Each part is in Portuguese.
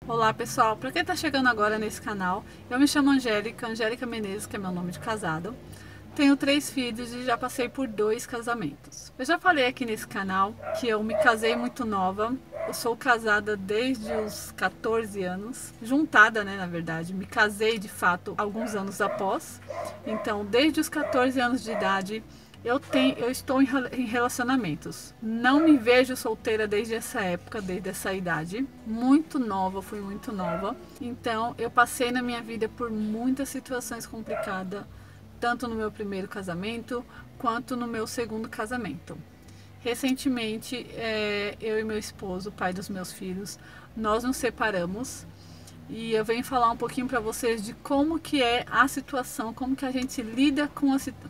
Olá pessoal, para quem está chegando agora nesse canal, eu me chamo Angélica Menezes, que é meu nome de casado. Tenho 3 filhos e já passei por 2 casamentos. Eu já falei aqui nesse canal que eu me casei muito nova. Eu sou casada desde os 14 anos, juntada, né, na verdade. Me casei de fato alguns anos após. Então, desde os 14 anos de idade, eu estou em relacionamentos. Não me vejo solteira desde essa época, desde essa idade. Muito nova, fui muito nova. Então, eu passei na minha vida por muitas situações complicadas, tanto no meu primeiro casamento quanto no meu segundo casamento. Recentemente, eu e meu esposo, pai dos meus filhos, nós nos separamos. E eu venho falar um pouquinho para vocês de como que é a situação, como que a gente lida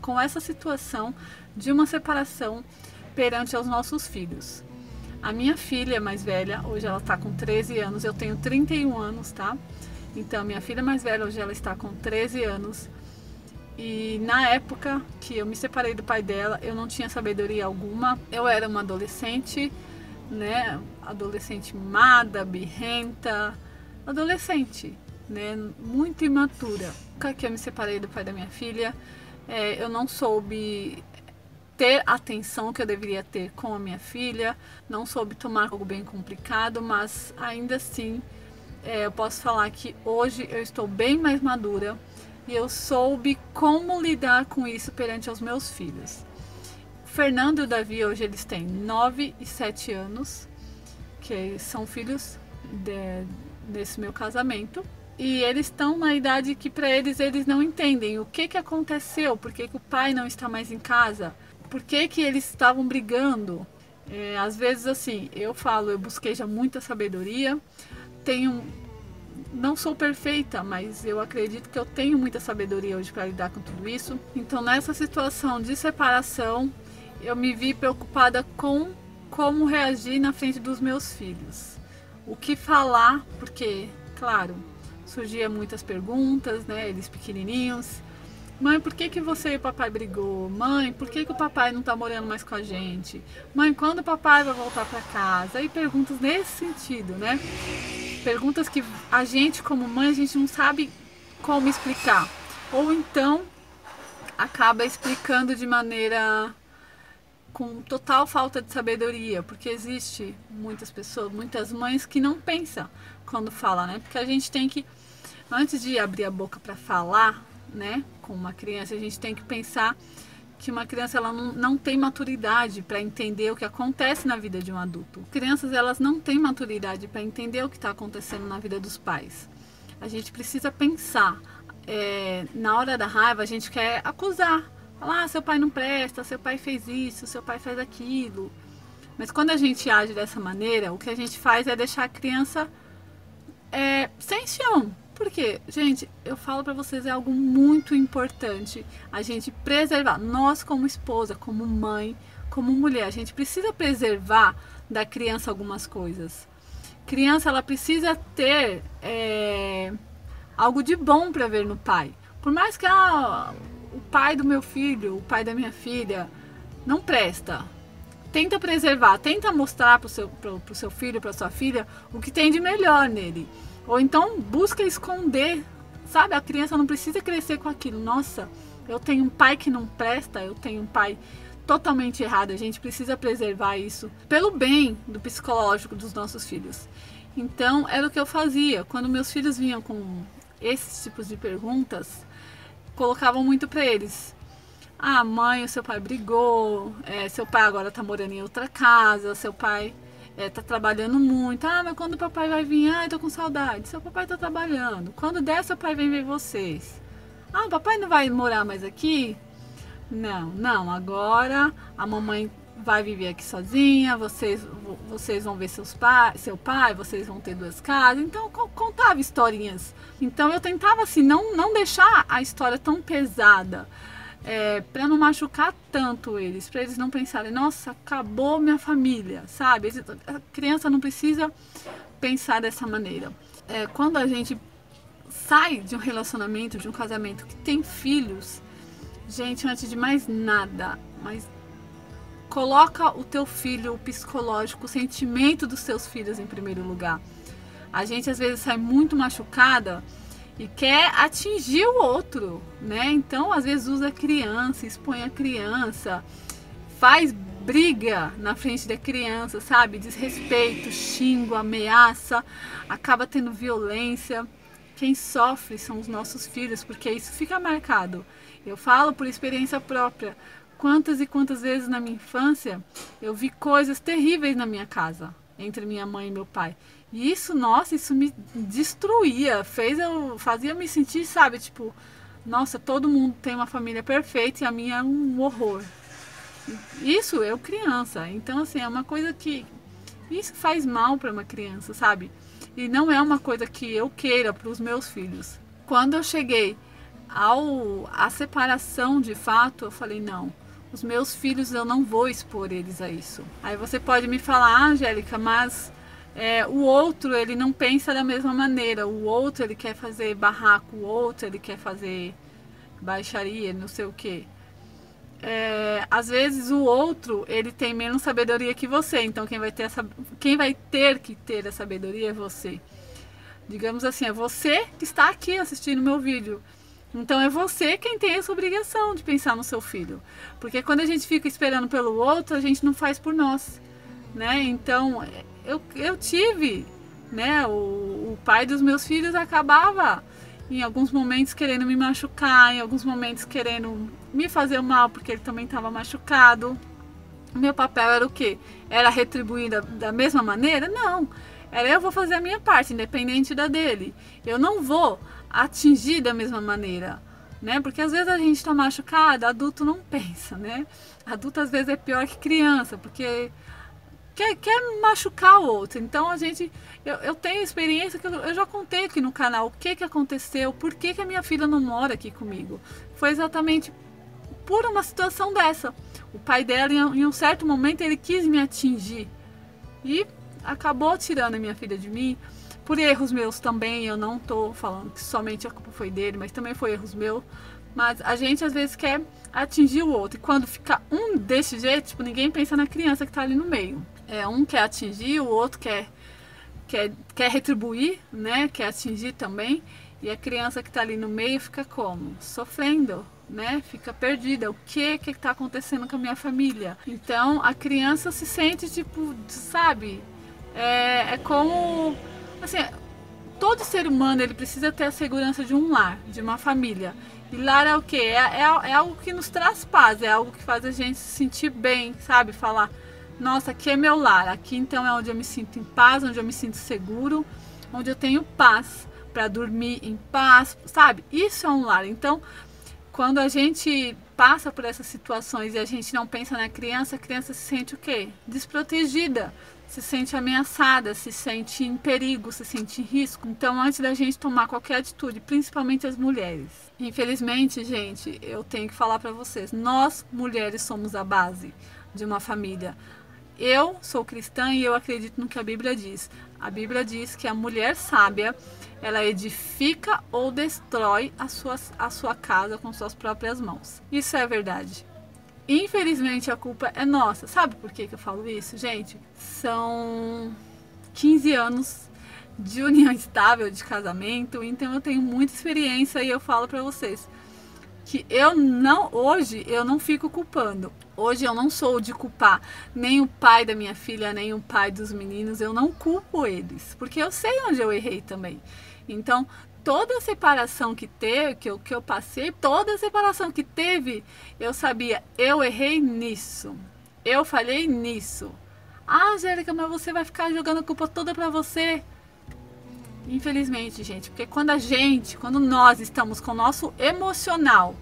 com essa situação de uma separação perante aos nossos filhos. A minha filha mais velha, hoje ela está com 13 anos, eu tenho 31 anos, tá? Então, minha filha mais velha, hoje ela está com 13 anos. E na época que eu me separei do pai dela, eu não tinha sabedoria alguma. Eu era uma adolescente, né? Adolescente mimada, birrenta, adolescente, né? Muito imatura. Na época que eu me separei do pai da minha filha, eu não soube ter a atenção que eu deveria ter com a minha filha, não soube tomar algo bem complicado, mas ainda assim eu posso falar que hoje eu estou bem mais madura. E eu soube como lidar com isso perante aos meus filhos. O Fernando e o Davi, hoje eles têm 9 e 7 anos, que são filhos desse meu casamento. E eles estão na idade que para eles não entendem o que aconteceu, por que o pai não está mais em casa, por que eles estavam brigando. Às vezes assim, eu busquei já muita sabedoria, não sou perfeita, mas eu acredito que eu tenho muita sabedoria hoje para lidar com tudo isso. Então, nessa situação de separação, eu me vi preocupada com como reagir na frente dos meus filhos. O que falar, porque, claro, surgiam muitas perguntas, né? Eles pequenininhos. Mãe, por que você e o papai brigou? Mãe, por que o papai não tá morando mais com a gente? Mãe, quando o papai vai voltar para casa? E perguntas nesse sentido, né? Perguntas que a gente, como mãe, a gente não sabe como explicar. Ou então, acaba explicando de maneira com total falta de sabedoria. Porque existe muitas pessoas, muitas mães que não pensam quando falam, né? Porque a gente tem que, antes de abrir a boca para falar, né, com uma criança, a gente tem que pensar que uma criança ela não tem maturidade para entender o que acontece na vida de um adulto. Crianças elas não têm maturidade para entender o que está acontecendo na vida dos pais. A gente precisa pensar. Na hora da raiva a gente quer acusar. Falar, seu pai não presta, seu pai fez isso, seu pai faz aquilo. Mas quando a gente age dessa maneira, o que a gente faz é deixar a criança sem chão. Porque, gente, eu falo pra vocês, é algo muito importante a gente preservar. Nós como esposa, como mãe, como mulher, a gente precisa preservar da criança algumas coisas. Criança, ela precisa ter algo de bom pra ver no pai. Por mais que o pai do meu filho, o pai da minha filha, não presta. Tenta preservar, tenta mostrar pro seu filho, pra sua filha, o que tem de melhor nele. Ou então busca esconder, sabe? A criança não precisa crescer com aquilo. Nossa, eu tenho um pai que não presta, eu tenho um pai totalmente errado. A gente precisa preservar isso pelo bem do psicológico dos nossos filhos. Então, era o que eu fazia. Quando meus filhos vinham com esses tipos de perguntas, colocavam muito para eles. Ah, mãe, o seu pai brigou, seu pai agora tá morando em outra casa, seu pai tá trabalhando muito. Ah, mas quando o papai vai vir? Ah, eu tô com saudade. Seu papai tá trabalhando. Quando der, seu pai vem ver vocês. Ah, o papai não vai morar mais aqui? Não. Agora a mamãe vai viver aqui sozinha. Vocês vão ver seu pai. Vocês vão ter 2 casas. Então, eu contava historinhas. Então, eu tentava, assim, não deixar a história tão pesada. Para não machucar tanto eles, para eles não pensarem, nossa, acabou minha família, sabe? A criança não precisa pensar dessa maneira. Quando a gente sai de um relacionamento, de um casamento que tem filhos, gente, antes de mais nada, mas coloca o teu filho, o psicológico, o sentimento dos seus filhos em primeiro lugar. A gente às vezes sai muito machucada e quer atingir o outro, né? Então às vezes usa a criança, expõe a criança, faz briga na frente da criança, sabe? Desrespeito, xingo, ameaça, acaba tendo violência. Quem sofre são os nossos filhos, porque isso fica marcado. Eu falo por experiência própria. Quantas e quantas vezes na minha infância eu vi coisas terríveis na minha casa, entre minha mãe e meu pai. E isso, nossa, isso me destruía, fazia me sentir, sabe, tipo, nossa, todo mundo tem uma família perfeita e a minha é um horror. Isso eu criança, então assim, é uma coisa que isso faz mal para uma criança, sabe? E não é uma coisa que eu queira para os meus filhos. Quando eu cheguei à separação de fato, eu falei, não, os meus filhos eu não vou expor eles a isso. Aí você pode me falar, Angélica, mas o outro ele não pensa da mesma maneira, o outro ele quer fazer barraco, o outro ele quer fazer baixaria, não sei o que. Às vezes o outro ele tem menos sabedoria que você, então quem vai ter que ter a sabedoria é você. Digamos assim, é você que está aqui assistindo meu vídeo. Então é você quem tem essa obrigação de pensar no seu filho, porque quando a gente fica esperando pelo outro, a gente não faz por nós, né? Então eu tive, né? O pai dos meus filhos acabava em alguns momentos querendo me machucar, em alguns momentos querendo me fazer mal, porque ele também estava machucado. Meu papel era o quê? Era retribuir da mesma maneira? Não. Era eu vou fazer a minha parte, independente da dele. Eu não vou atingir da mesma maneira, né? Porque às vezes a gente está machucado, adulto não pensa, né? Adulto às vezes é pior que criança, porque quer machucar o outro. Então eu tenho experiência que eu já contei aqui no canal o que aconteceu, por que a minha filha não mora aqui comigo. Foi exatamente por uma situação dessa. O pai dela, em um certo momento, ele quis me atingir e acabou tirando a minha filha de mim. Por erros meus também, eu não tô falando que somente a culpa foi dele, mas também foi erros meus. Mas a gente às vezes quer atingir o outro. E quando fica um desse jeito, tipo, ninguém pensa na criança que tá ali no meio. Um quer atingir, o outro quer retribuir, né? Quer atingir também. E a criança que tá ali no meio fica como? Sofrendo, né? Fica perdida. O que tá acontecendo com a minha família? Então a criança se sente tipo, sabe? É como, assim, todo ser humano ele precisa ter a segurança de um lar, de uma família. E lar é o quê? É algo que nos traz paz, é algo que faz a gente se sentir bem, sabe? Falar, nossa, aqui é meu lar, aqui então é onde eu me sinto em paz, onde eu me sinto seguro, onde eu tenho paz para dormir em paz, sabe? Isso é um lar. Então, quando a gente passa por essas situações e a gente não pensa na criança, a criança se sente o quê? Desprotegida, se sente ameaçada, se sente em perigo, se sente em risco. Então, antes da gente tomar qualquer atitude, principalmente as mulheres, infelizmente, gente, eu tenho que falar para vocês, nós mulheres somos a base de uma família. Eu sou cristã e eu acredito no que a Bíblia diz. A Bíblia diz que a mulher sábia, ela edifica ou destrói a sua casa com suas próprias mãos. Isso é verdade. Infelizmente a culpa é nossa. Sabe por que eu falo isso, gente? São 15 anos de união estável, de casamento, então eu tenho muita experiência e eu falo pra vocês que hoje eu não fico culpando. Hoje eu não sou de culpar nem o pai da minha filha, nem o pai dos meninos, eu não culpo eles, porque eu sei onde eu errei também. Então, toda a separação que teve, que eu passei, toda a separação que teve, eu sabia, eu errei nisso, eu falhei nisso. Ah, Angélica, mas você vai ficar jogando a culpa toda pra você? Infelizmente, gente, porque quando nós estamos com o nosso emocional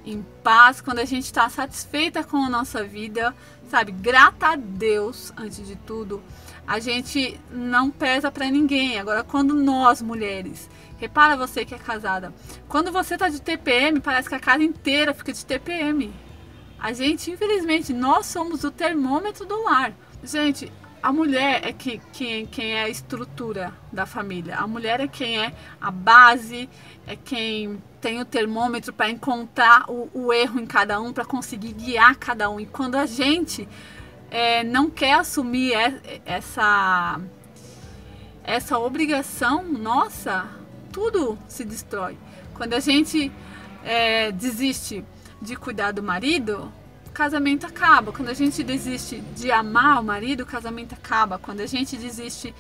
em paz, quando a gente está satisfeita com a nossa vida, sabe, grata a Deus, antes de tudo, a gente não pesa pra ninguém. Agora, quando nós, mulheres, repara você que é casada, quando você tá de TPM, parece que a casa inteira fica de TPM. A gente, infelizmente, nós somos o termômetro do lar. Gente, a mulher é quem é a estrutura da família. A mulher é quem é a base, é quem tem o termômetro para encontrar o erro em cada um, para conseguir guiar cada um. E quando a gente não quer assumir essa obrigação nossa, tudo se destrói. Quando a gente desiste de cuidar do marido, o casamento acaba. Quando a gente desiste de amar o marido, o casamento acaba. Quando a gente desiste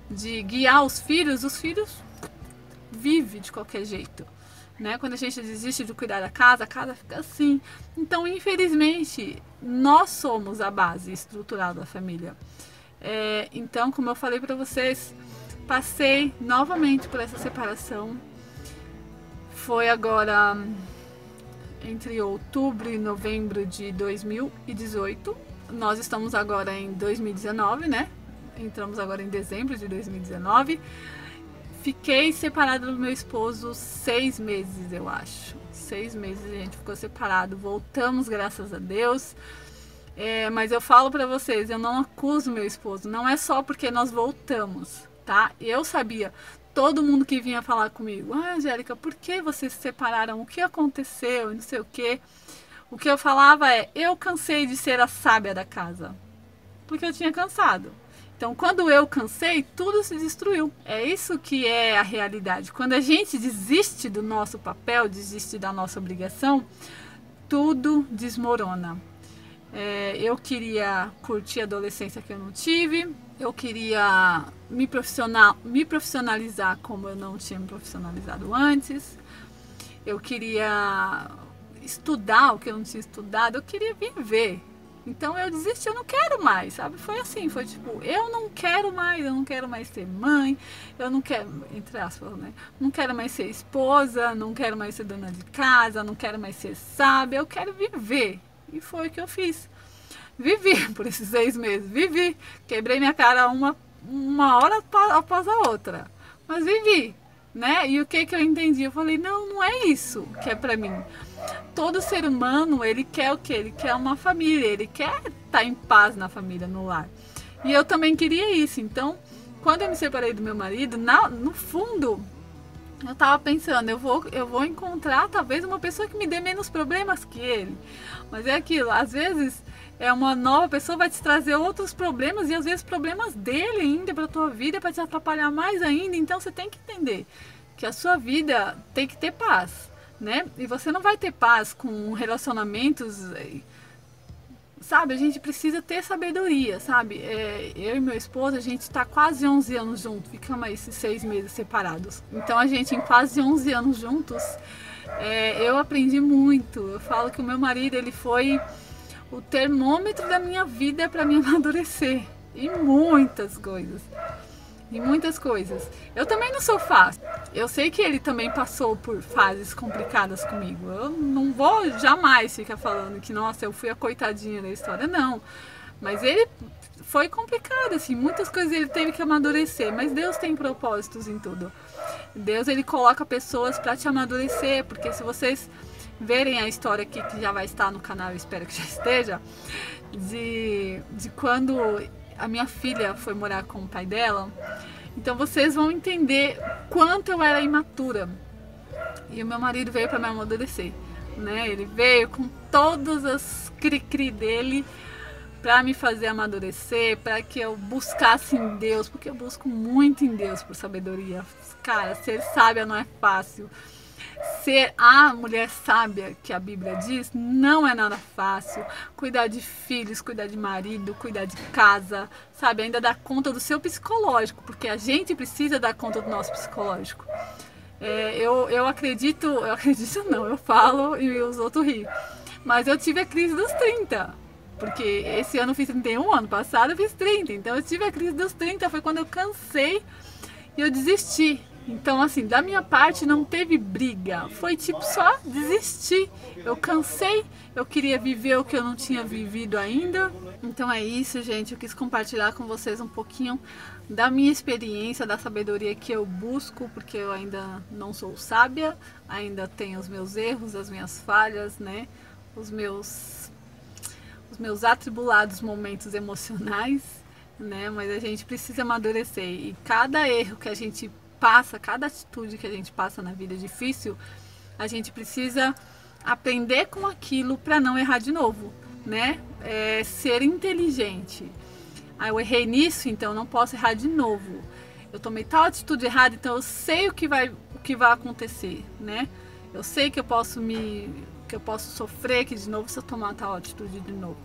de guiar os filhos vivem de qualquer jeito, né? Quando a gente desiste de cuidar da casa, a casa fica assim. Então, infelizmente, nós somos a base estrutural da família. Então, como eu falei para vocês, passei novamente por essa separação. Foi agora entre outubro e novembro de 2018. Nós estamos agora em 2019, né? Entramos agora em dezembro de 2019. Fiquei separada do meu esposo 6 meses, eu acho. 6 meses a gente ficou separado. Voltamos, graças a Deus. Mas eu falo pra vocês, eu não acuso meu esposo. Não é só porque nós voltamos, tá? Eu sabia. Todo mundo que vinha falar comigo, Angélica, por que vocês se separaram? O que aconteceu? Não sei o quê. O que eu falava eu cansei de ser a sábia da casa. Porque eu tinha cansado. Então, quando eu cansei, tudo se destruiu. É isso que é a realidade. Quando a gente desiste do nosso papel, desiste da nossa obrigação, tudo desmorona. Eu queria curtir a adolescência que eu não tive. Eu queria me profissionalizar como eu não tinha me profissionalizado antes. Eu queria estudar o que eu não tinha estudado. Eu queria viver. Então eu desisti, eu não quero mais, sabe? Foi assim, foi tipo, eu não quero mais ser mãe, eu não quero, entre aspas, né? Não quero mais ser esposa, não quero mais ser dona de casa, não quero mais ser sábia, eu quero viver. E foi o que eu fiz. Vivi por esses 6 meses, vivi. Quebrei minha cara uma hora após a outra, mas vivi, né? E o que eu entendi? Eu falei, não é isso que é pra mim. Todo ser humano, ele quer o quê? Ele quer uma família, ele quer estar em paz na família, no lar. E eu também queria isso. Então, quando eu me separei do meu marido, no fundo, eu tava pensando, eu vou encontrar talvez uma pessoa que me dê menos problemas que ele. Mas é aquilo, às vezes uma nova pessoa vai te trazer outros problemas e às vezes problemas dele ainda pra tua vida, pra te atrapalhar mais ainda. Então você tem que entender que a sua vida tem que ter paz, né? E você não vai ter paz com relacionamentos, sabe? A gente precisa ter sabedoria, sabe? Eu e meu esposo, a gente tá quase 11 anos juntos, ficamos aí esses 6 meses separados. Então a gente, em quase 11 anos juntos, eu aprendi muito. Eu falo que o meu marido, ele foi o termômetro da minha vida para me amadurecer em muitas coisas. Em muitas coisas. Eu também não sou fácil. Eu sei que ele também passou por fases complicadas comigo. Eu não vou jamais ficar falando que, nossa, eu fui a coitadinha da história. Não. Mas ele foi complicado, assim. Muitas coisas ele teve que amadurecer. Mas Deus tem propósitos em tudo. Deus, ele coloca pessoas para te amadurecer. Porque se vocês verem a história aqui, que já vai estar no canal, eu espero que já esteja, de quando a minha filha foi morar com o pai dela, então vocês vão entender quanto eu era imatura. E o meu marido veio para me amadurecer, né? Ele veio com todas as cri-cri dele para me fazer amadurecer, para que eu buscasse em Deus, porque eu busco muito em Deus por sabedoria. Cara, ser sábia não é fácil. Ser a mulher sábia que a Bíblia diz não é nada fácil. Cuidar de filhos, cuidar de marido, cuidar de casa, sabe? Ainda dar conta do seu psicológico, porque a gente precisa dar conta do nosso psicológico. Eu acredito não, eu falo e os outros riem. Mas eu tive a crise dos 30, porque esse ano eu fiz 31, ano passado eu fiz 30. Então eu tive a crise dos 30, foi quando eu cansei e eu desisti. Então, assim, da minha parte não teve briga, foi tipo só desistir. Eu cansei, eu queria viver o que eu não tinha vivido ainda. Então é isso, gente, eu quis compartilhar com vocês um pouquinho da minha experiência, da sabedoria que eu busco, porque eu ainda não sou sábia, ainda tenho os meus erros, as minhas falhas, né? Os meus atribulados momentos emocionais, né? Mas a gente precisa amadurecer e cada erro que a gente passa, cada atitude que a gente passa na vida difícil, a gente precisa aprender com aquilo para não errar de novo, né? Ser inteligente. Eu errei nisso, então não posso errar de novo. eu tomei tal atitude errada, então eu sei o que vai acontecer, né? Eu sei que eu posso sofrer aqui de novo se eu tomar tal atitude de novo.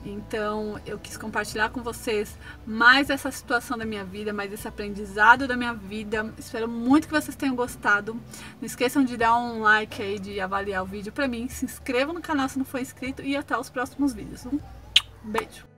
Então eu quis compartilhar com vocês mais essa situação da minha vida, mais esse aprendizado da minha vida. Espero muito que vocês tenham gostado. Não esqueçam de dar um like aí, de avaliar o vídeo pra mim. Se inscrevam no canal se não for inscrito e até os próximos vídeos. Um beijo!